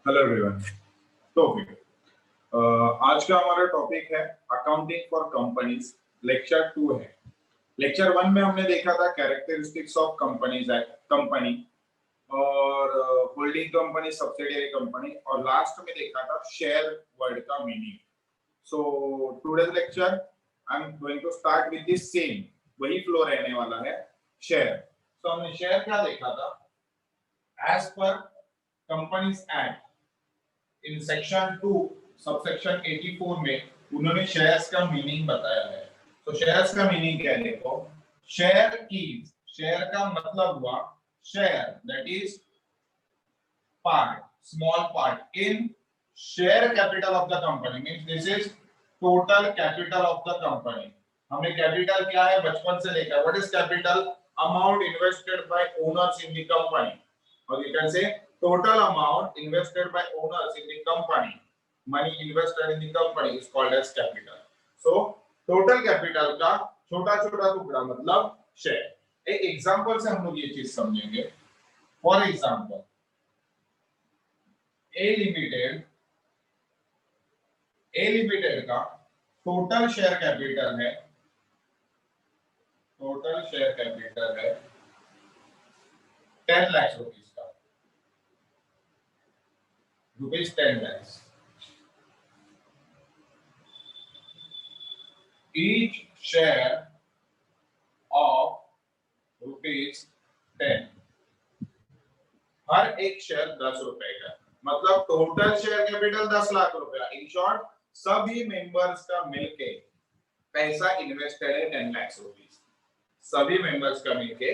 Hello everyone. तो आज का हमारा टॉपिक है अकाउंटिंग फॉर कंपनीज। लेक्चर 2 है। लेक्चर 1 में हमने देखा था कैरेक्टरिस्टिक्स ऑफ कंपनीज कंपनी और होल्डिंग कंपनी, सब्सिडियरी कंपनी, और लास्ट में देखा था शेयर वर्ड का meaning. So today's lecture I am going to start with this same, वही फ्लो रहने वाला है, शेयर। सो हमने शेयर क्या देखा था? एज पर companies act in section 2 subsection 84 में उन्होंने शेयर्स का मीनिंग बताया है। तो शेयर्स का मीनिंग क्या है? देखो, शेयर कीज, शेयर का मतलब हुआ share, that is part, small part in share capital of the company, means this is total capital of the company. हमने कैपिटल क्या है बचपन से लेकर, what is capital? Amount invested by owners in the company, और you can say total amount invested by owners in the company, money invested in the company is called as capital. So total capital का छोटा छोटा टुकड़ा मतलब share. एक example से हम लोग ये चीज समझेंगे। फॉर एग्जांपल, ए लिमिटेड का टोटल शेयर कैपिटल है, टोटल शेयर कैपिटल है 10 लाख रुपीस का, rupees 10 lakhs. Each share of ₹10, हर एक शेयर 10 रुपए का, मतलब टोटल शेयर कैपिटल 10 लाख रुपया। इन शॉर्ट सभी मेंबर्स का मिलके पैसा इन्वेस्टेड है 10 लाख रुपीस। सभी मेंबर्स का मिलके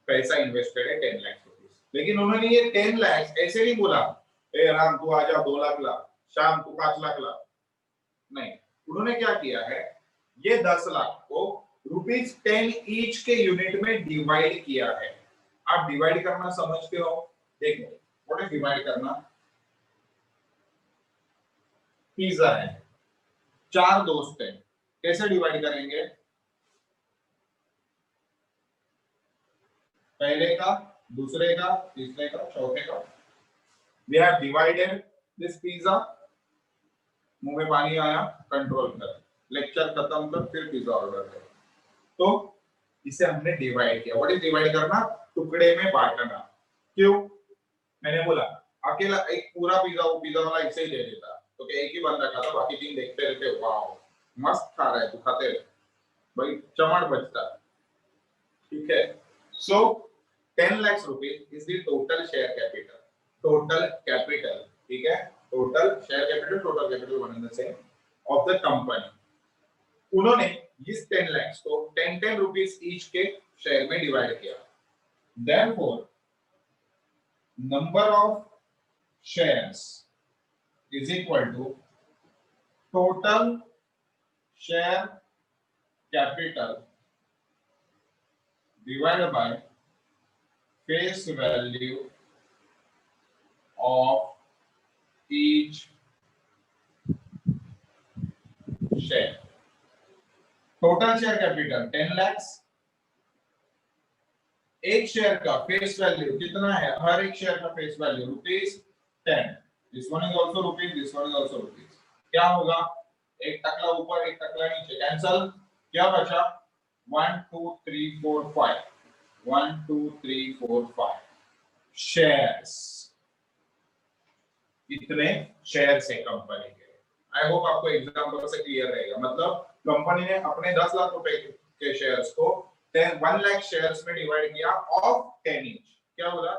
पैसा इन्वेस्टेड है 10 लाख रुपीस। लेकिन उन्होंने ये 10 लाख ऐसे नहीं बोला, ए राम तू आ जा 2 लाख ला, शाम तू 5 लाख ला, नहीं। उन्होंने क्या किया है, ये 10 लाख को ₹10 ईच के यूनिट में डिवाइड किया है। आप डिवाइड करना समझते हो? देखो, व्हाट इज डिवाइड करना? पिज्जा है, 4 दोस्त हैं, कैसे डिवाइड करेंगे? पहले का, दूसरे का, तीसरे का, चौथे का। We have divided this pizza. मुंह में पानी आया, कंट्रोल कर, लेक्चर खत्म कर, फिर पिज्जा ऑर्डर कर। तो इसे हमने डिवाइड किया। व्हाट इज डिवाइड करना? टुकड़े में बांटना। क्यों? मैंने बोला अकेला एक पूरा पिज्जा वो पिज्जा वाला इसे ही दे देता तो क्या एक ही बंदा खाता, बाकी 3 देखते रहते, वाओ मस्त खा रहा है, तू खाते रहे भाई, चमड़ बचता। ठीक है। सो 10 lakh rupees is the total share capital, total capital, ठीक है, total share capital, total capital one and the same of the company. उन्होंने इस 10 लाख को 10 रुपीस ईच के शेयर में डिवाइड किया। Therefore number of shares is equal to total share capital divided by face value of each share. Total share capital 10 lakhs, एक share का face value कितना है? हर एक शेयर का face value ₹10। This one is also rupees, this one is also rupees. क्या होगा? एक टकला ऊपर, एक टकला नीचे, कैंसल। क्या बचा? 1 2 3 4 5, 1 2 3 4 5 शेयर्स। इतने शेयर्स है कंपनी के। आई होप आपको एग्जांपल से क्लियर रहेगा। मतलब कंपनी ने अपने 10 लाख रुपए के शेयर्स को 1 लाख शेयर्स में डिवाइड किया ऑफ 10 ईच। क्या बोला?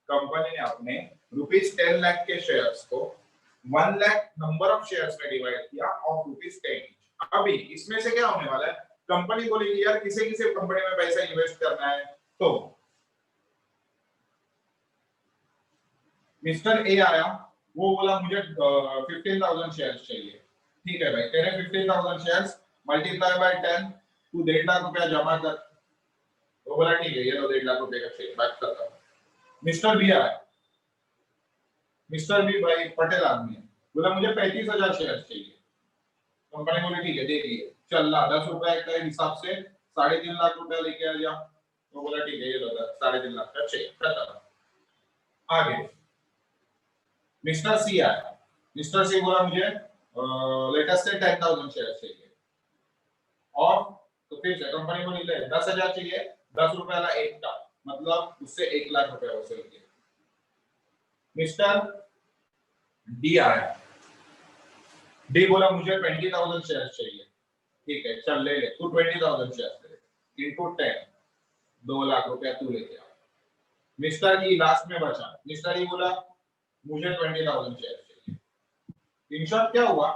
कंपनी ने अपने ₹10 लाख के शेयर्स को 1 लाख नंबर ऑफ शेयर्स में डिवाइड किया ऑफ ₹10 ईच। अभी इसमें से क्या होने वाला है? कंपनी बोलेगी यार किसे किसे कंपनी में पैसा इन्वेस्ट करना है, तो मिस्टर ए आया, वो बोला मुझे 15,000 शेयर्स चाहिए। ठीक है भाई, तेरे 15,000 शेयर्स मल्टीप्लाई बाय 10, तू 1.5 लाख रुपया जमा कर। वो बोला ठीक है, ये लो 1.5 लाख रुपए का चेक बैक करता हूं। मिस्टर बी आया, मिस्टर बी भाई पटेल आदमी है, बोला मुझे 35,000 शेयर चाहिए। कंपनी बोली ठीक है दे दिए, चल ला 10 रुपए के हिसाब से 3.5 लाख रुपया लेके आ जा। तो बोला ठीक है, ये लो 3.5 लाख का चेक, खत्म। आगे मिस्टर सी आया, मिस्टर सी बोला मुझे लेटेस्ट से 10,000 शेयर चाहिए, और तो फिर से कंपनी को निकले 10,000 चाहिए, 10 रुपए वाला एक का मतलब उससे 1 लाख रुपए वसूल किए। मिस्टर डी आया, डी बोला मुझे 20,000 शेयर चाहिए, ठीक है चल ले ले तू 20,000 शेयर ले इनटू 10, 2 लाख रुपया तू लेके आ। मिस्टर ई लास्ट में बचा, मिस्टर ई बोला मुझे 20,000 शेयर चाहिए। इन शॉर्ट क्या हुआ,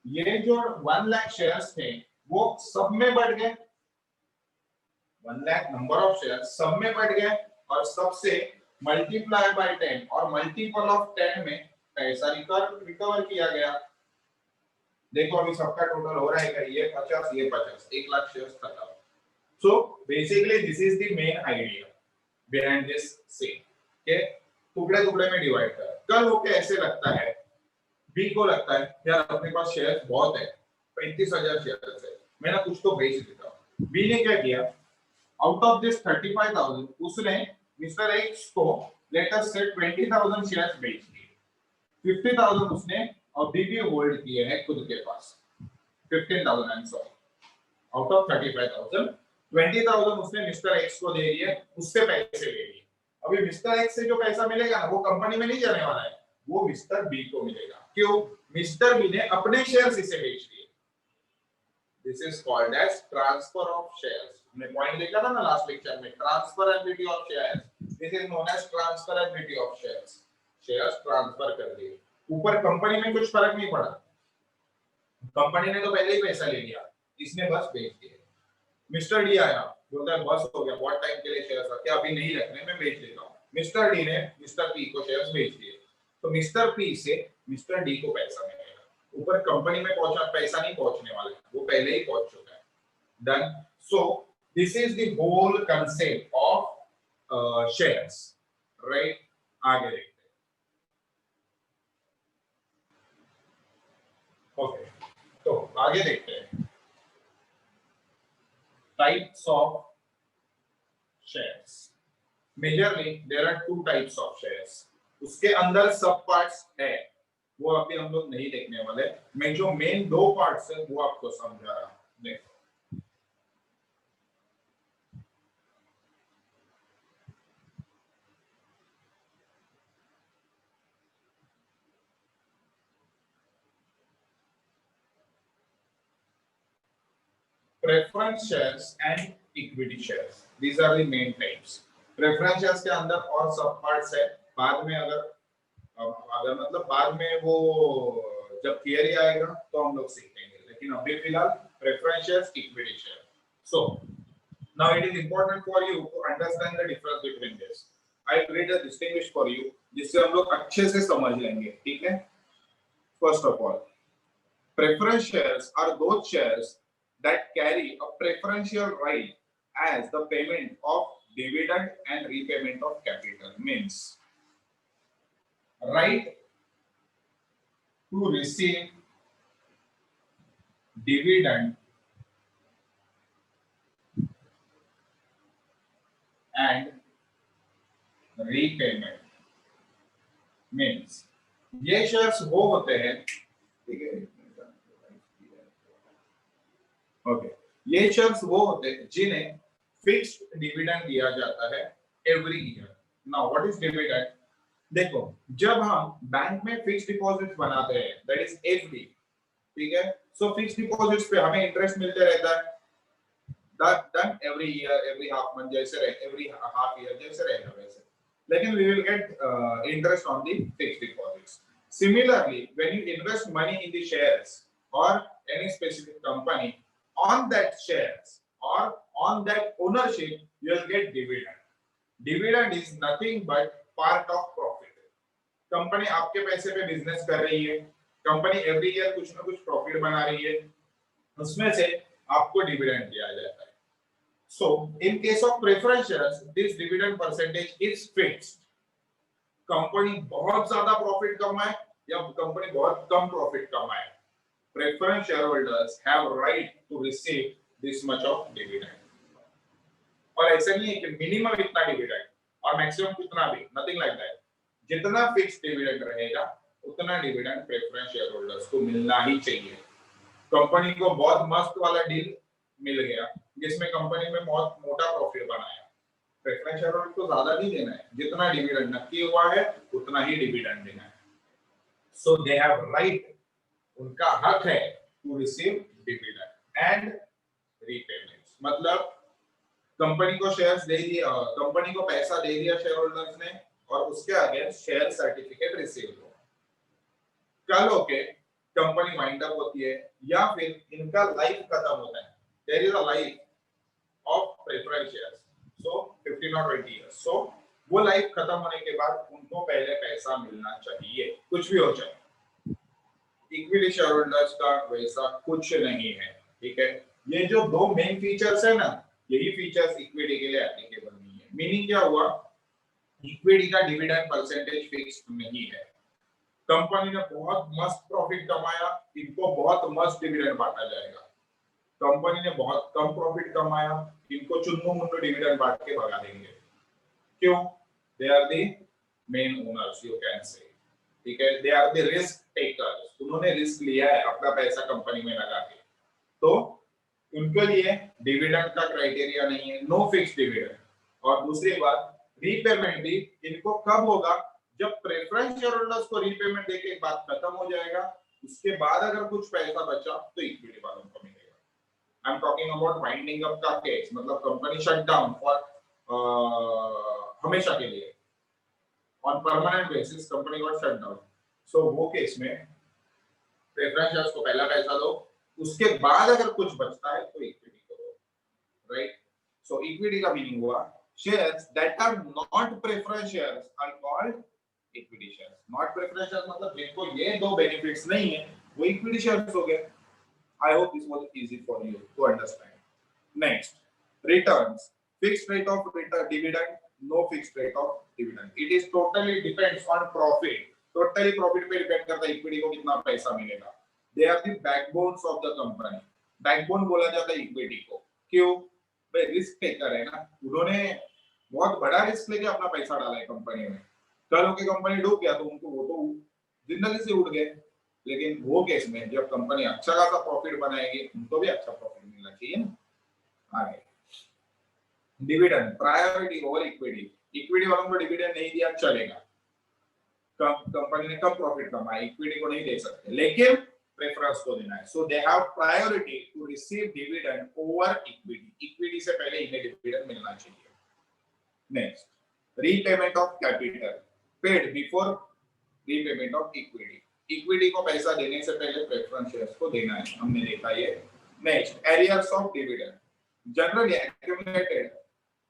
ये जो 1 लाख शेयर्स थे वो सब में बढ़ गए, 1 लाख नंबर ऑफ शेयर सब में बढ़ गए, और सबसे मल्टीप्लाई बाय 10 और मल्टीपल ऑफ 10 में पैसा रिकवर किया गया। देखो अभी सबका टोटल हो रहा है, ये 50 ये 50, 1 लाख शेयर्स खत्म। So basically this is the main idea behind this same के टुकड़े टुकड़े में डिवाइड कर। कल वो कैसे लगता है, बी को लगता है यार अपने पास शेयर्स बहुत है, 35,000 शेयर्स है, मैं ना कुछ तो बेच देता हूँ। बी ने क्या किया, आउट ऑफ दिस 35,000 उसने मिस्टर एक्स को लेटेस्ट से 20,000 शेयर्स बेच दिए, 50,000 उसने और बी भी होल्ड किए हैं खुद के पास, 15,000 I am sorry, out of 35,000 20,000 उसने मिस्टर एक्स को दे दिए, उससे पैसे ले लिए। अभी मिस्टर एक्स से जो पैसा मिलेगा ना वो कंपनी में नहीं जाने वाला है, वो मिस्टर बी को मिलेगा। क्यों, मिस्टर बी ने अपने शेयर्स इसे बेच दिए। This is called as transfer of shares. हमने पॉइंट देखा था ना लास्ट लेक्चर में, transferability of shares, this is known as transferability of shares. Shares transfer कर दिए, ऊपर कंपनी में कुछ फर्क नहीं पड़ा, कंपनी ने तो पहले ही पैसा ले लिया, इसने बस बेच दिए। मिस्टर डी आया, बोलता है बस हो गया, बहुत टाइम के लिए शेयर्स रखे, अभी नहीं रखने, मैं बेच देता हूँ। मिस्टर डी ने मिस्टर पी को शेयर्स बेच दिए, तो मिस्टर पी से मिस्टर डी को पैसा मिलेगा। ऊपर कंपनी में पहुंचा पैसा नहीं पहुंचने वाला है, वो पहले ही पहुंच चुका है। Done. So this is the whole concept of shares, right. आगे देखते हैं। ओके, तो आगे देखते हैं types of shares. Majorly there are 2 types of shares. उसके अंदर सब पार्ट्स है, वो अभी हम लोग नहीं देखने वाले। मैं जो मेन 2 पार्ट्स है वो आपको समझा रहा हूं। देखो preference shares and equity shares, these are the main types. preference shares के अंदर और सब पार्ट्स है, बाद में अगर मतलब बाद में वो जब थियरी आएगा तो हम लोग सीखेंगे, लेकिन अभी फिलहाल preference shares, equity shares. So now it is important for you to understand the difference between this. I will read a distinguish for you जिससे हम लोग अच्छे से समझ लेंगे, ठीक है। First of all, preference shares are those shares that carry a preferential right as the payment of dividend and repayment of capital. Means right to receive dividend and repayment. Means ये शेयर्स वो होते हैं, ठीक है, okay, ये shares वो होते हैं जिन्हें फिक्स्ड डिविडेंड दिया जाता है every year. Now what is dividend, देखो जब हम बैंक में फिक्स्ड डिपॉजिट बनाते हैं दैट इज एफडी, ठीक है, सो फिक्स्ड डिपॉजिट्स पे हमें इंटरेस्ट मिलते रहता है, done every year, every half month जैसे रहे, एवरी हाफ ईयर जैसे रहेगा वैसे, लेकिन we will get interest on the fixed deposits. Similarly, when you invest money in the shares or any specific company, on that shares or on that ownership, you will get dividend. Dividend is nothing but part of profit. Company आपके पैसे पे business कर रही है, company every year कुछ ना कुछ profit बना रही है, उसमें से आपको डिविडेंड दिया जाता है। So, in case of preference shares, this dividend percentage is fixed. Company बहुत ज्यादा प्रॉफिट कमाए या कंपनी बहुत कम प्रॉफिट कमाए, preference shareholders have right to receive this much of dividend. और ऐसा नहीं है कि मिनिमम इतना डिविडेंड और मैक्सिमम कितना भी, नथिंग लाइक दैट। जितना फिक्स्ड डिविडेंड रहेगा उतना डिविडेंड प्रेफरेंस शेयर होल्डर्स को मिलना ही चाहिए। कंपनी को बहुत मस्त वाला डील मिल गया जिसमें कंपनी में बहुत मोटा प्रॉफिट बनाया, प्रेफरेंस शेयर होल्डर को ज्यादा नहीं देना है, जितना डिविडेंड नक्की हुआ है उतना ही डिविडेंड देना है। सो दे हैव राइट, उनका हक है to receive dividend and repayments. मतलब कंपनी को शेयर्स दे दिया, कंपनी को पैसा दे दिया शेयर होल्डर्स ने और उसके अगेंस्ट शेयर सर्टिफिकेट रिसीव हो। कल होके कंपनी वाइंड अप होती है या फिर इनका लाइफ खत्म होता है, there is a life of preference shares, so 15 और 20 इयर्स। सो वो लाइफ खत्म होने के बाद उनको पहले पैसा मिलना चाहिए, कुछ भी हो जाए। इक्विटी शेयर होल्डर्स का वैसा कुछ नहीं है, ठीक है। ये जो दो मेन फीचर्स है ना, यही फीचर्स इक्विटी के लिए एप्लीकेबल नहीं है। मीनिंग क्या हुआ, इक्विटी का डिविडेंड परसेंटेज फिक्स नहीं है। कंपनी ने बहुत मस्त प्रॉफिट कमाया, इनको बहुत मस्त डिविडेंड बांटा जाएगा। कंपनी ने बहुत कम प्रॉफिट कमाया, इनको चुन्नू मुन्नू डिविडेंड बांट के भगा देंगे। क्यों? They are the main owners, you can say, ठीक है। They are the risk takers, उन्होंने रिस्क लिया है अपना पैसा कंपनी में लगा के, तो उनके लिए डिविडेंड का क्राइटेरिया नहीं है, नो फिक्स डिविडेंड। और दूसरी बात, रीपेमेंट भी इनको कब होगा, जब प्रेफरेंस शेयर होल्डर्स को रीपेमेंट देके एक बात खत्म हो जाएगा, उसके बाद अगर कुछ पैसा बचा तो इक्विटी वालों को मिलेगा। I am talking about winding up का केस, मतलब कंपनी शट डाउन फॉर हमेशा के लिए, on permanent basis company got shut down. So वो केस में प्रेफरेंस शेयर्स को पहला पैसा दो, उसके बाद अगर कुछ बचता है तो इक्विटी को दो, राइट। सो इक्विटी का मीनिंग हुआ shares that are not preference shares are called equity shares. Not preference shares मतलब जिनको ये दो benefits नहीं है वो equity shares हो गए। I hope this was easy for you to understand. Next, returns. Fixed rate of dividend, no fixed rate of dividend. It is totally depends on profit. Totally profit पे depend करता है equity को कितना पैसा मिलेगा। They are the backbones of the company. Backbone बोला जाता है equity को। क्यों? भाई रिस्क टेकर है ना, उन्होंने बहुत बड़ा रिस्क लेके अपना पैसा डाला है कंपनी में। कल होके कंपनी डूब गया तो उनको वो तो जिंदगी से उड़ गए। लेकिन वो केस में जब कंपनी अच्छा खासा प्रॉफिट बनाएगी उनको भी अच्छा प्रॉफिट मिलना चाहिए ना। आगे dividend priority over equity, equity वालों को डिविडेंड नहीं दिया चलेगा, कंपनी ने कम प्रॉफिट कमाया, इक्विटी को नहीं दे सकते, लेकिन प्रेफरेंस को देना है। So they have priority to receive dividend over equity, equity से पहले इन्हें डिविडेंड मिलना चाहिए। Next, repayment of capital paid before repayment of equity, equity को पैसा देने से पहले प्रेफरेंस शेयर्स को देना है, हमने देखा ये। Next, arrears of dividend generally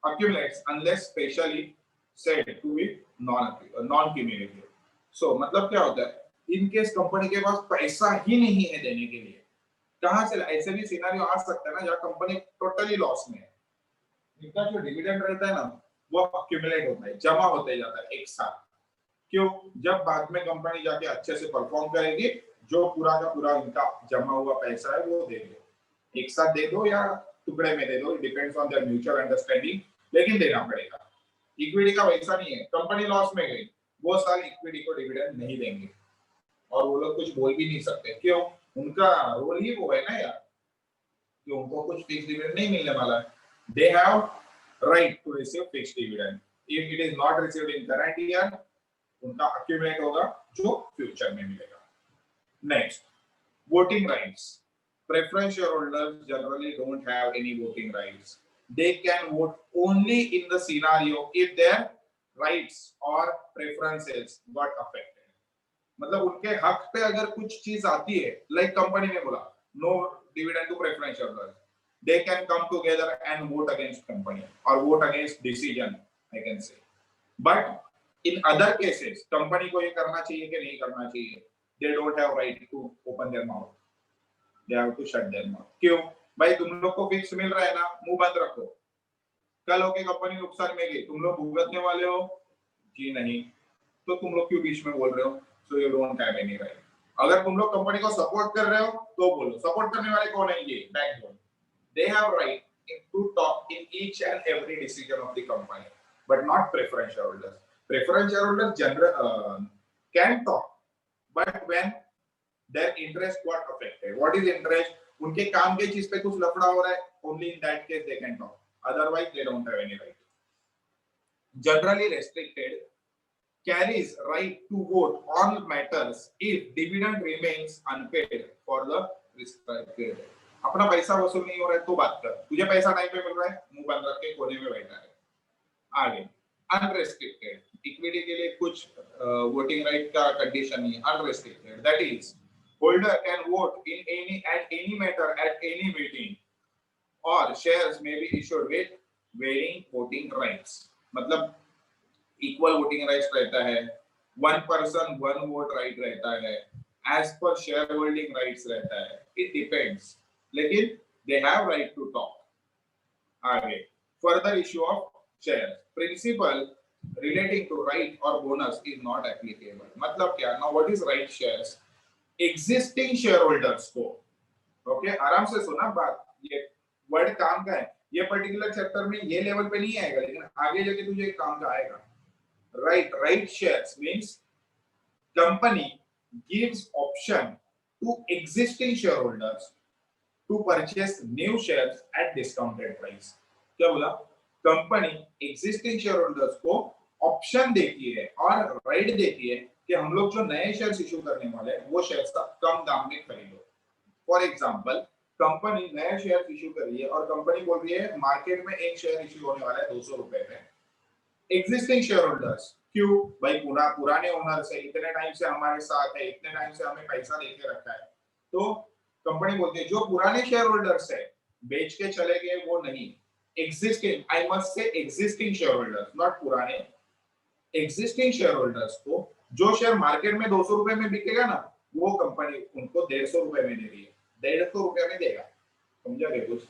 accumulates unless specially said to be non-cumulative. सो मतलब क्या होता है, इन केस कंपनी के पास पैसा ही नहीं है देने के लिए, कहां से, ऐसे भी सिनेरियो आ सकता है ना जहां कंपनी टोटली लॉस में है, इनका जो डिविडेंड रहता है ना वो अक्यूमुलेट होता है, जमा होते जाता है एक साथ। क्यों? जब बाद में कंपनी जाके अच्छे से परफॉर्म करेगी, जो पूरा का पूरा इनका जमा हुआ पैसा है वो दे दो, एक साथ दे दो या टुकड़े में दे दो, it depends on their mutual understanding, लेकिन देना पड़ेगा। इक्विटी का वैसा नहीं है, कंपनी लॉस में गई वो साल इक्विटी को डिविडेंड नहीं देंगे और वो लोग कुछ बोल भी नहीं सकते। क्यों? उनका रोल ही वो है ना यार, कि उनको कुछ फिक्स डिविडेंड नहीं मिलने वाला है। They have right to receive fix dividend, if it is not received in current year उनका अक्यूमुलेट होगा जो फ्यूचर में मिलेगा। Next, voting rights, preference shareholders generally don't have any voting rights. They can vote only in the scenario if their rights or preferences got affected. मतलब उनके हक पे अगर कुछ चीज आती है, लाइक कंपनी ने बोला no dividend to preference shareholders, they can come together and vote against company or vote against decision, I can say. But in other cases, company को ये करना चाहिए कि नहीं करना चाहिए, they don't have right to open their mouth. They have to shut their mouth. क्यों? भाई तुम लोग को फिक्स मिल रहा है ना, मुंह बंद रखो। कल होके कंपनी नुकसान में गई, तुम लोग भुगतने वाले हो जी नहीं, तो तुम लोग क्यों बीच में बोल रहे हो? So you don't have any right. अगर तुम लोग कंपनी को सपोर्ट कर रहे हो तो बोलो, सपोर्ट करने वाले कौन है? ये backbone. They have right to talk in each and every decision of the company, but not preference shareholders. Preference shareholders can talk, but when their interest got affected. What is interest? उनके काम के चीज पे कुछ लफड़ा हो रहा है, only in that case they can talk. Otherwise they don't have any right. Generally restricted carries right to vote on matters if dividend remains unpaid for the prescribed period. अपना पैसा वसूल नहीं हो रहा है तो बात कर, तुझे पैसा टाइम पे मिल रहा है, मुंह बंद रख के कोने में बैठा है. आगे अनरेस्ट्रिक्टेड इक्विटी के लिए कुछ वोटिंग राइट का कंडीशन नहीं है. Unrestricted that is holder can vote in any at any matter at any meeting और shares may be issued with varying voting rights. मतलब इक्वल वोटिंग राइट्स रहता है, one person one vote right रहता है, as per share holding rights रहता है. It depends, लेकिन they have right to talk. आगे further issue of shares. Principle relating to right or bonus is not applicable. मतलब क्या? Now what is right shares? Existing shareholders को, okay, आराम से सुना बात, ये वर्ड काम का है, ये पर्टिकुलर चैप्टर में ये लेवल पे नहीं आएगा, लेकिन आगे जाके तुझे काम का आएगा. Right shares means company gives option to existing shareholders to purchase new shares at discounted price. क्या बोला? कंपनी एग्जिस्टिंग शेयर होल्डर्स को ऑप्शन देती है और राइट देती है कि हम लोग जो नए शेयर्स इशू करने वाले हैं वो शेयर्स का कम दाम में खरीदो. फॉर एग्जांपल कंपनी नए शेयर्स इशू कर रही है और कंपनी बोल रही है मार्केट में एक शेयर इशू होने वाला है 200 रुपए में. एग्जिस्टिंग शेयर होल्डर्स क्यों भाई, पुराने ओनर से इतने टाइम से हमारे साथ है, इतने टाइम से हमें पैसा देके रखा है, तो कंपनी बोलती है जो पुराने शेयर होल्डर्स है बेच के चले गए वो नहीं. Existing, I must say existing shareholders, not पुराने. Existing shareholders को जो शेयर मार्केट में 200 रुपए में बिकेगा ना, वो कंपनी उनको 150 रुपए में दे रही है. 150 रुपए में देगा. समझा क्या? कुछ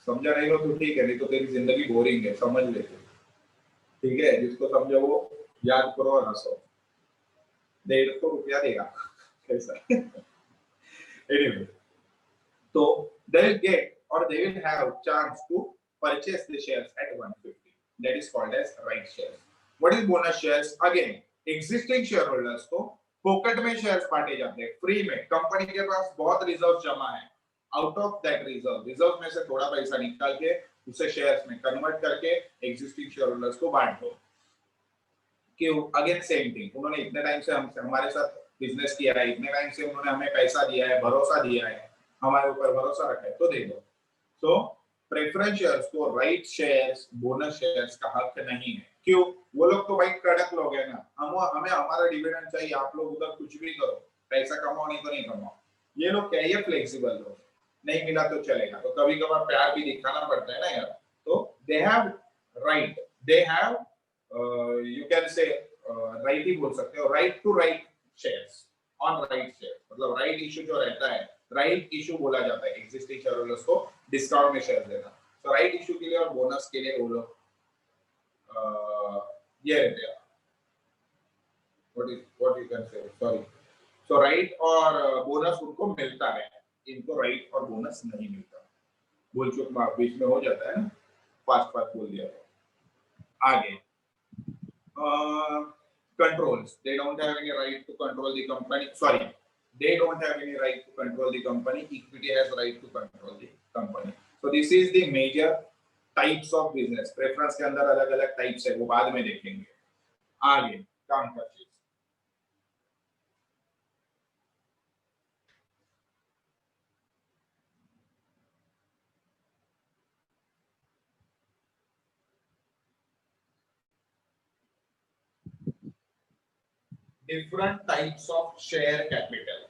समझा नहीं हो तो ठीक है, नहीं तो तेरी जिंदगी बोरिंग है, समझ लेते. ठीक है, जिसको समझो वो याद करो और हंसो. 150 रुपया देगा कैसा? Anyway, so they'll get or they will have chance to purchase the shares at 150. That is called as right shares. What is bonus shares? Again, existing shareholders को पॉकेट में शेयर्स बांटे जाते हैं फ्री में. कंपनी के पास बहुत reserve जमा है, आउट ऑफ दैट रिजर्व में से थोड़ा पैसा निकाल के उसे शेयर्स में कन्वर्ट करके एग्जिस्टिंग शेयरहोल्डर्स को बांट दो. क्यों? अगेन सेम थिंग, उन्होंने इतने टाइम से हमारे साथ बिजनेस किया है, इतने टाइम से उन्होंने हमें पैसा दिया है, भरोसा दिया है, हमारे ऊपर भरोसा रखा है, तो दे दो. सो प्रेफरेंस शेयर्स को राइट शेयर्स, बोनस शेयर्स का हक नहीं है. क्यों? वो लोग तो भाई कड़क लोग हैं ना, हमें हमारा डिविडेंड चाहिए, आप लोग उधर कुछ भी करो, पैसा कमाओ नहीं तो नहीं कमाओ. ये लोग क्या, ये फ्लेक्सिबल लोग, नहीं मिला तो चलेगा, तो कभी कभार प्यार भी दिखाना पड़ता है ना यार. तो they have right, they have you can say right ही बोल सकते हो, right to right shares on right share. मतलब राइट इशू जो रहता है, राइट इशू बोला जाता है एग्जिस्टिंग शेयरहोल्डर्स को डिस्काउंट में शेयर देना. तो राइट इशू के लिए और बोनस के लिए वो लोग ये रहते हैं, व्हाट यू कैन से, सॉरी. सो राइट और बोनस उनको मिलता है, इनको राइट और बोनस नहीं मिलता. बोल चुक बीच में हो जाता है ना, फास्ट बोल दिया. आगे controls, they don't have any right to control the company, sorry, they don't have any right to control the company. Equity has right to control the company. So this is the major types of business. Preference के अंदर अलग अलग types है, वो बाद में देखेंगे. आगे काम का चीज, different types of share capital.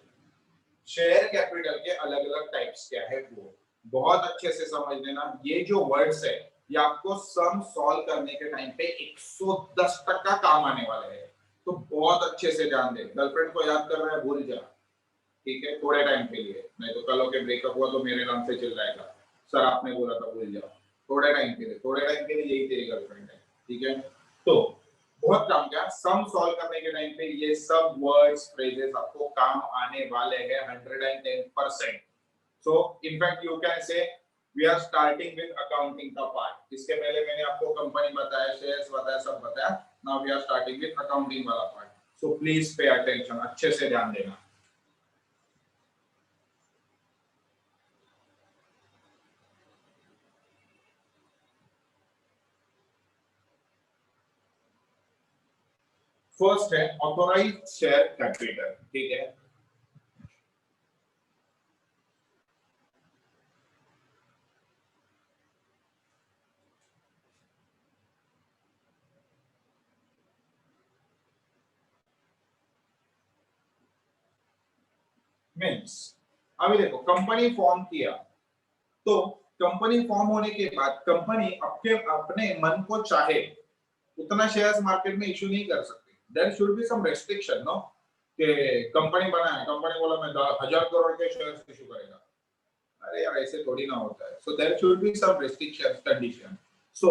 Share capital के अलग अलग टाइप्स क्या है वो बहुत अच्छे से समझ लेना. ये जो वर्ड्स है ये आपको सम सॉल्व करने के टाइम पे 110% काम आने वाले हैं, तो बहुत अच्छे से ध्यान दे. गर्लफ्रेंड को याद कर रहा है, भूल जा, ठीक है, थोड़े टाइम के लिए, नहीं तो कल के ब्रेकअप हुआ तो मेरे नाम से चिल जाएगा, सर आपने बोला था भूल जाओ. थोड़े टाइम के लिए यही तेरी गर्लफ्रेंड है, ठीक है. तो बहुत काम क्या, सम सॉल्व करने के टाइम पे ये सब वर्ड्स फ्रेजेस आपको काम आने वाले हैं 110%. So in fact you can say we are starting with accounting का पार्ट. इसके पहले मैंने आपको कंपनी बताया, शेयर्स बताया, सब बताया. Now we are starting with accounting वाला part. So please pay attention, अच्छे से ध्यान देना। फर्स्ट है ऑथोराइज शेयर कैपिटल, ठीक है। मीन्स अभी देखो कंपनी फॉर्म किया, तो कंपनी फॉर्म होने के बाद कंपनी अपने मन को चाहे उतना शेयर्स मार्केट में इशू नहीं कर सकती। There should be some restriction, no, कि कंपनी बना है, कंपनी बोला मैं 1000 करोड़ के शेयर्स इशू करेगा, अरे यार ऐसे थोड़ी ना होता है। So there should be some restrictions, condition. So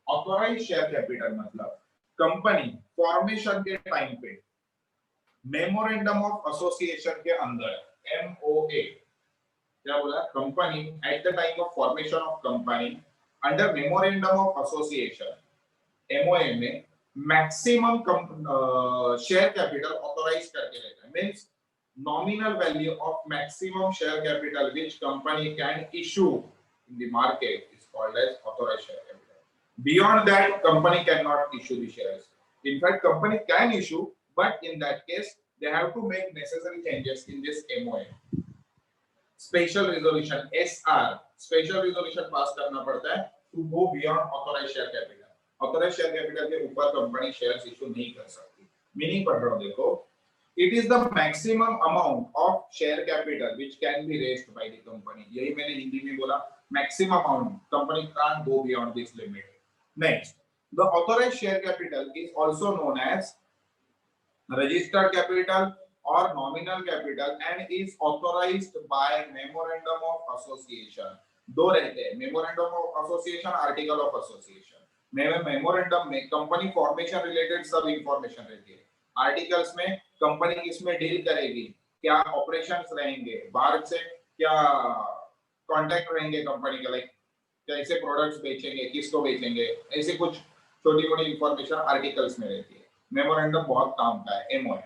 authorise share capital मतलब कंपनी फॉर्मेशन के टाइम पे मेमोरेंडम ऑफ एसोसिएशन के अंदर, एमओए, क्या बोला, company at the time of formation of company under memorandum of association, MOA में maximum share capital authorise करके लेता है। Means nominal value of maximum share capital which company can issue in the market is called as authorized share capital. Beyond that, company cannot issue the shares. In fact, company can issue, but in that case, they have to make necessary changes in this MOA. Special resolution SR, special resolution pass करना पड़ता है to go beyond authorized share capital. Authorized share capital के ऊपर company shares issue नहीं कर सकती। Meaning पढ़ रहा हूँ देखो, it is the maximum amount of share capital which can be raised by the company. यही मैंने हिंदी में बोला, maximum amount, company can't go beyond this limit. Next, the authorized share capital is also known as registered capital or nominal capital and is authorized by memorandum of association. दो रहते हैं, memorandum of association, article of association. Memorandum में company formation related सब information रहती है, articles में company किसमें deal करेगी, क्या ऑपरेशंस रहेंगे, बाहर से क्या कांटेक्ट रहेंगे कंपनी के, लाइक कैसे प्रोडक्ट्स बेचेंगे, किसको बेचेंगे, ऐसे कुछ छोटी मोटी इंफॉर्मेशन आर्टिकल्स में रहती है। मेमोरेंडम बहुत काम का है, एमओए।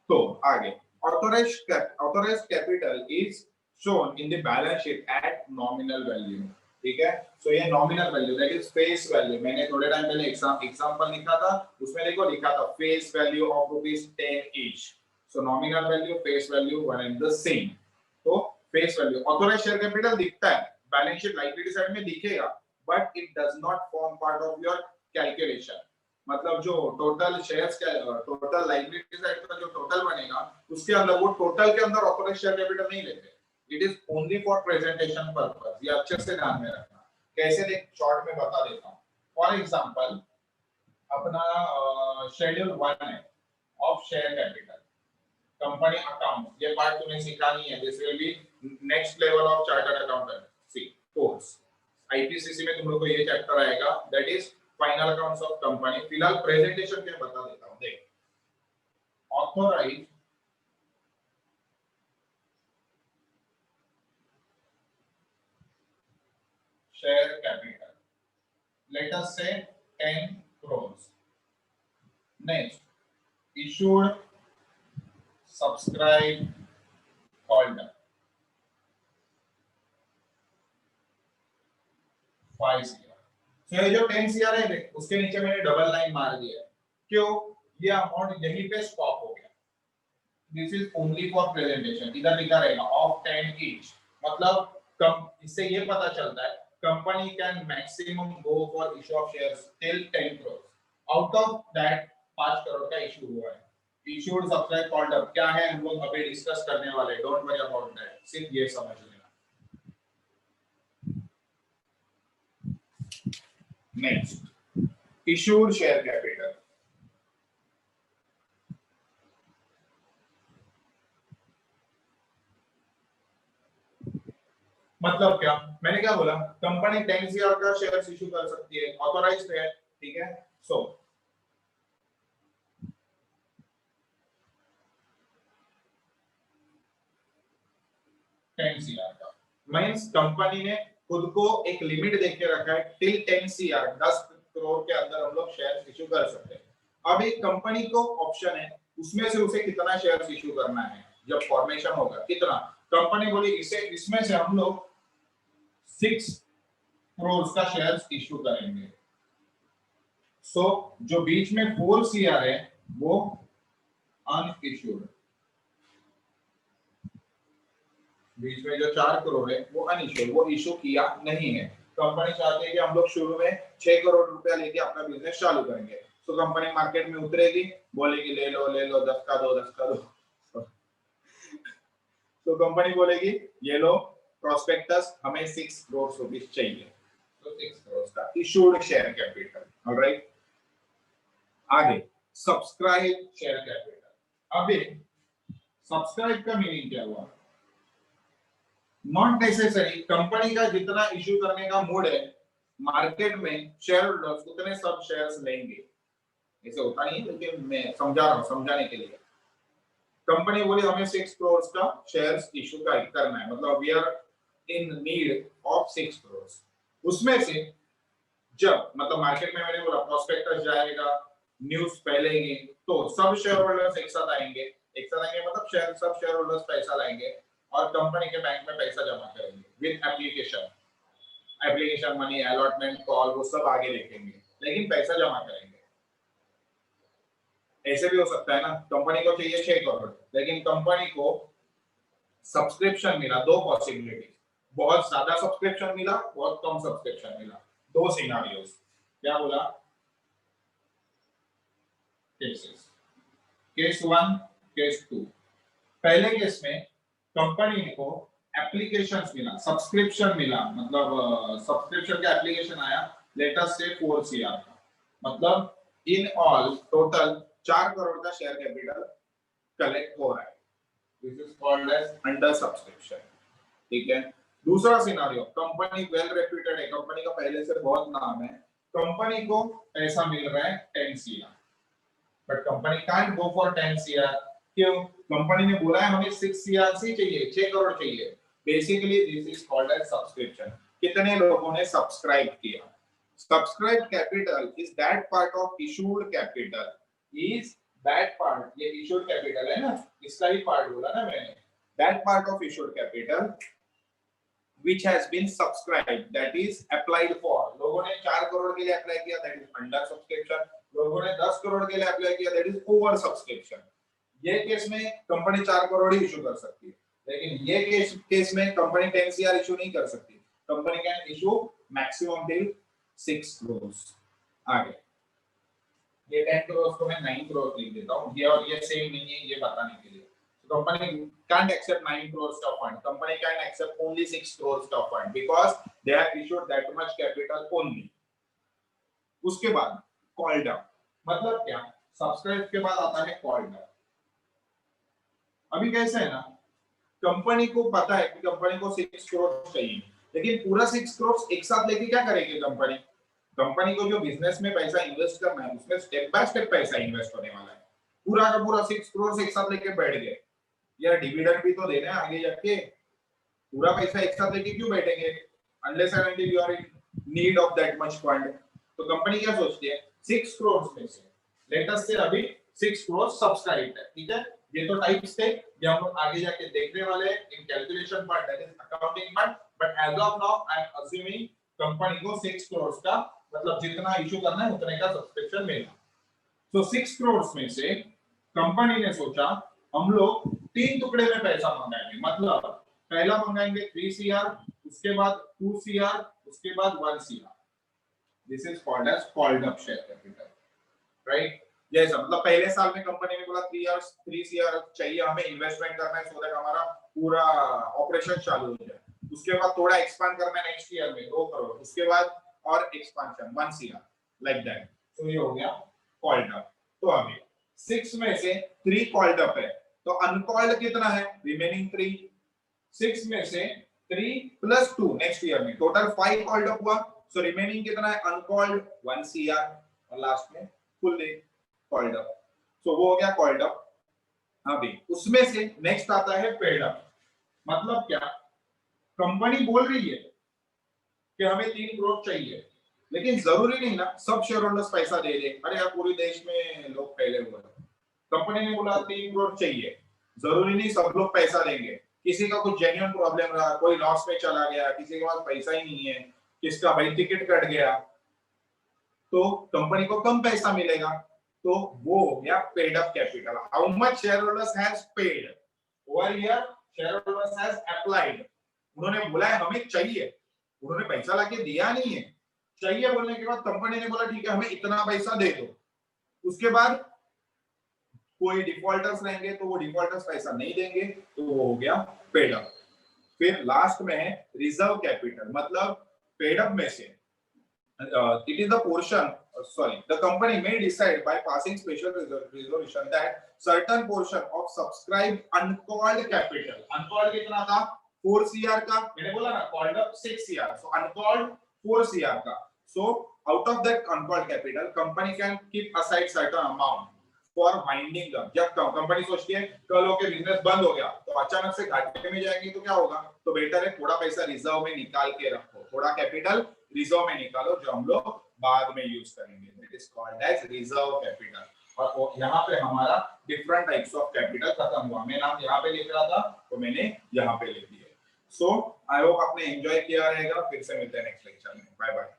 तो आगे authorised capital is shown in the balance sheet at nominal value, ठीक है। सो ये nominal value that is face value, मैंने थोड़े टाइम पहले एग्जांपल लिखा था, उसमें देखो लिखा था face value of ₹10 each. So nominal value, face value one and the same. तो face value authorised share capital दिखता है बैलेंस शीट लायबिलिटी साइड में दिखेगा, but it does not form part of your calculation. मतलब जो total shares का total liability side का जो टोटल बनेगा उसके अंदर, वो टोटल के अंदर ऑथोराइज्ड शेयर कैपिटल नहीं लेते। It is only for presentation purpose. ये अच्छे से ध्यान में रखना। कैसे देख, शॉर्ट में बता देता हूँ। फॉर एग्जाम्पल अपना शेड्यूल 1 है of share capital, company account, ये पार्ट तुम्हें सीखा नहीं है। This will be next level of chartered accountancy course. IPCC में तुम लोग को ये चैप्टर आएगा, that is final accounts of company. फिलहाल प्रेजेंटेशन के बता देता हूँ। देख, authorise share capital, let us say 10 crores. Next, issued, subscribed, called up 5 CR। तो ये जो 10 CR है उसके नीचे मैंने डबल लाइन मार दिया है, क्यों? ये अमाउंट यहीं पे स्टॉप हो गया। This is only for presentation. इधर लिखा रहेगा ऑफ 10 ईच, मतलब इससे ये पता चलता है company can maximum go for issue of shares till 10 crores. Out of that 5 crore का इशू हुआ है। Issued, subscribed, called up क्या है हम लोग अभी डिस्कस करने वाले, डोंट वरी अबाउट दैट, सिर्फ ये समझ लेना। Next, issued share capital। मतलब क्या, मैंने क्या बोला, कंपनी 10 CR का शेयर्स इशू कर सकती है, ऑथोराइज्ड है, ठीक है। सो 10 CR का मींस कंपनी ने खुद को एक लिमिट देके रखा है, टिल 10 CR, 10 करोड़ के अंदर हम लोग शेयर्स इशू कर सकते हैं। अब एक कंपनी को ऑप्शन है, उसमें से उसे कितना शेयर्स इशू करना है जब फॉर्मेशन होगा, कितना। कंपनी बोली इसे इसमें से हम लोग 6 करोड़ का शेयर्स इशू करेंगे। सो जो बीच में 4 सीआर है वो अनइश्यूड, बीच में जो 4 करोड़ है वो अनइश्यूड, वो इशू किया नहीं है। कंपनी चाहती है कि हम लोग शुरू में 6 करोड़ रुपया लेके अपना बिजनेस चालू करेंगे, तो कंपनी मार्केट में उतरेगी, बोलेगी ले लो 10 का दो 10 का दो, तो कंपनी बोलेगी ये लो प्रोस्पेक्टस, हमें 6 करोड़ रुपीस चाहिए, तो 6 करोड़ का इशूड शेयर कैपिटल। ऑलराइट, आगे सब्सक्राइब शेयर कैपिटल। अभी सब्सक्राइब का मीनिंग क्या हुआ? नॉट नेसेसरी कंपनी का जितना इशू करने का मूड है मार्केट में शेयर होल्डर्स उतने सब शेयर्स लेंगे, ऐसे होता नहीं, लेकिन मैं समझा रहा हूं समझाने के लिए। कंपनी बोली हमें 6 करोड़ का शेयर्स इशू करना है, मतलब we are in need of 6 crore. उसमें से जब मतलब मार्केट में मैंने बोला प्रोस्पेक्टस जाएगा, न्यूज फैलेगी, तो सब शेयर होल्डर्स एक साथ आएंगे, मतलब सब शेयर होल्डर्स पैसा लाएंगे और कंपनी के बैंक में पैसा जमा करेंगे with application money allotment call वो सब आगे देखेंगे, लेकिन पैसा जमा करेंगे। ऐसे भी हो सकता है ना, कंपनी को चाहिए 6 करोड़ लेकिन कंपनी को सब्सक्रिप्शन मिला, दो पॉसिबिलिटी, बहुत ज्यादा सब्सक्रिप्शन मिला, बहुत कम सब्सक्रिप्शन मिला, दो सिनेरियोस। क्या बोला? Cases, case 1 case 2। पहले केस में कंपनी को एप्लीकेशंस मिला, सब्सक्रिप्शन मिला, मतलब सब्सक्रिप्शन का एप्लीकेशन आया, लेट अस से 4 सीआर का, मतलब इन ऑल टोटल 4 करोड़ का शेयर कैपिटल कलेक्ट हो रहा है। This is called as under subscription. ठीक है। दूसरा सिनेरियो, कंपनी वेल रेप्यूटेड है, कंपनी का पहले से बहुत नाम है, कंपनी को पैसा मिल रहा है 10 CR, but company can't go for 10 CR. क्यों? कंपनी ने बोला है हमें 6 सीआर से चाहिए, 6 करोड़ चाहिए। Basically this is called as subscription. कितने लोगों ने सब्सक्राइब किया? Subscribe capital is that part of issued capital, is that part, ये इशूड कैपिटल है ना, इसका ही पार्ट बोला ना मैंने, that part of issued capital which has been subscribed, that is applied for। लोगों ने 4 करोड़ के लिए अप्लाई किया, that is अंडर सब्सक्रिप्शन। लोगों ने 10 करोड़ के लिए अप्लाई किया, that is ओवर सब्सक्रिप्शन। ये केस में कंपनी 4 करोड़ ही इशू कर सकती है, लेकिन ये केस में कंपनी 10 सीआर इशू नहीं कर सकती। Company can issue maximum till 6 crore. आगे ये 10 करोड़ को मैं 9 करोड़ लिख देता हूं, ये और ये सेम नहीं है, ये बताने के लिए। Company can't accept 9 crores of fund. Company can accept only 6 crores of fund because they have issued that much capital only. उसके बाद called up, मतलब क्या? सब्सक्राइब के बाद आता है called up। अभी कैसे है ना, कंपनी को पता है कि कंपनी को 6 करोड़ चाहिए, लेकिन पूरा 6 करोड़ एक साथ लेके क्या करेगी कंपनी? कंपनी को जो बिजनेस में पैसा इन्वेस्ट करना है उसमें स्टेप बाय स्टेप पैसा इन्वेस्ट होने वाला है। पूरा का पूरा 6 करोड़ एक साथ लेके बैठ गए, यार डिविडेंड भी तो देना है आगे जाके, पूरा पैसा एक साथ लेके क्यों बैठेंगे? Unless and until you are in need of that much fund. तो कंपनी क्या सोचती है, 6 करोड़ में से लेट अस से अभी 6 करोड़ सब्सक्राइब है, ठीक है। ये तो टाइप्स थे, ये हम लोग आगे जाके देखने वाले हैं in calculation part, that is accounting part. But as of now I am assuming company को 6 करोड़ का, मतलब जितना इशू करना है उतने का सब्सक्रिप्शन मिलेगा। तो 6 करोड़ में से कंपनी ने सोचा हम लोग 3 टुकड़े में पैसा मंगाएंगे, मतलब पहला मंगाएंगे 3 सीआर, उसके बाद 2 सीआर, उसके बाद 1 CR. This is called as called up share capital, right. जैसा मतलब पहले साल में कंपनी ने बोला 3 सीआर चाहिए हमें, इन्वेस्टमेंट करना है सो दैट हमारा पूरा ऑपरेशन चालू हो जाए। उसके बाद थोड़ा एक्सपांड करना है नेक्स्ट ईयर में 2 करोड़, उसके बाद और एक्सपांशन 1 सीआर, लाइक दैट। तो ये हो गया कॉल्ड अप। तो अभी 6 में से 3 कॉल्ड अप है, तो अनकॉल्ड कितना है? रिमेनिंग 3। 6 में से 3 प्लस 2 नेक्स्ट ईयर में टोटल 5 कॉल्ड अप हुआ। सो रिमेनिंग कितना है? अनकॉल्ड 1 सीआर, और लास्ट में फुल कॉल्ड अप। सो वो हो गया कॉल्ड अप। अभी उसमें से नेक्स्ट आता है पेड अप। मतलब क्या? कंपनी बोल रही है कि हमें 3 करोड़ चाहिए, लेकिन जरूरी नहीं ना सब शेयर होल्डर्स पैसा दे दे। अरे यार पूरे देश में लोग फैले हुए हैं, कंपनी ने बोला 3 करोड़ चाहिए, जरूरी नहीं सब लोग पैसा देंगे। किसी का कुछ जेन्युइन प्रॉब्लम रहा, कोई लॉस में चला गया, किसी के पास पैसा ही नहीं है, किसका भाई टिकट कट गया, तो कंपनी को कम पैसा मिलेगा, तो वो हो गया paid up capital. How much share holders has paid over here, share holders has applied. उन्होंने बोला है हमें चाहिए, उन्होंने पैसा लाके दिया नहीं है, चाहिए बोलने के बाद कंपनी ने बोला ठीक है हमें इतना पैसा दे दो। उसके बाद कोई डिफॉल्टर्स रहेंगे तो वो डिफॉल्टर्स पैसा नहीं देंगे, तो वो हो गया पेड अप। फिर लास्ट में है रिजर्व कैपिटल, मतलब पेड अप में से it is the portion, sorry, the company may decide by passing special resolution that certain portion of subscribed uncalled capital, uncalled कितना था 4 CR का, मैंने बोला ना called up 6 CR, so uncalled 4 CR का, so out of that uncalled capital company can keep aside certain amount for winding up। जब company सोचती है कल होके बिजनेस बंद हो गया तो अचानक से घाटे में जाएंगे तो क्या होगा, तो बेटर है थोड़ा पैसा रिजर्व में निकाल के रखो, थोड़ा कैपिटल रिजर्व में निकालो जो हम लोग बाद में यूज करेंगे, that is called as reserve capital. और यहाँ पे हमारा डिफरेंट टाइप्स ऑफ कैपिटल खत्म हुआ, मैं नाम यहाँ पे लिख रहा था तो मैंने यहाँ पे लिख दिया। सो आई होप आपने एंजॉय किया रहेगा, फिर से मिलते हैं नेक्स्ट लेक्चर में, बाय बाय।